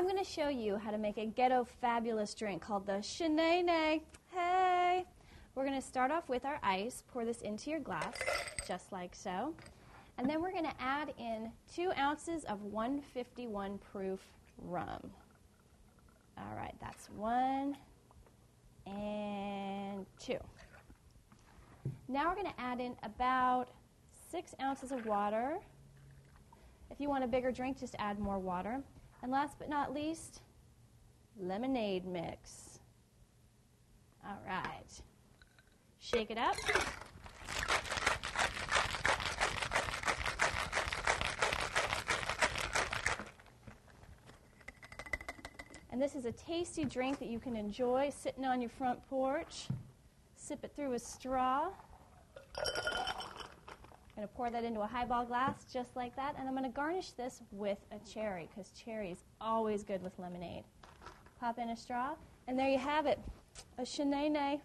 I'm going to show you how to make a ghetto fabulous drink called the Shanaynay. Hey! We're going to start off with our ice. Pour this into your glass, just like so. And then we're going to add in 2 ounces of 151 proof rum. All right, that's 1 and 2. Now we're going to add in about 6 ounces of water. If you want a bigger drink, just add more water. And last but not least, lemonade mix. All right. Shake it up. And this is a tasty drink that you can enjoy sitting on your front porch. Sip it through a straw. I'm going to pour that into a highball glass just like that, and I'm going to garnish this with a cherry because cherry is always good with lemonade. Pop in a straw, and there you have it, a Shanaynay.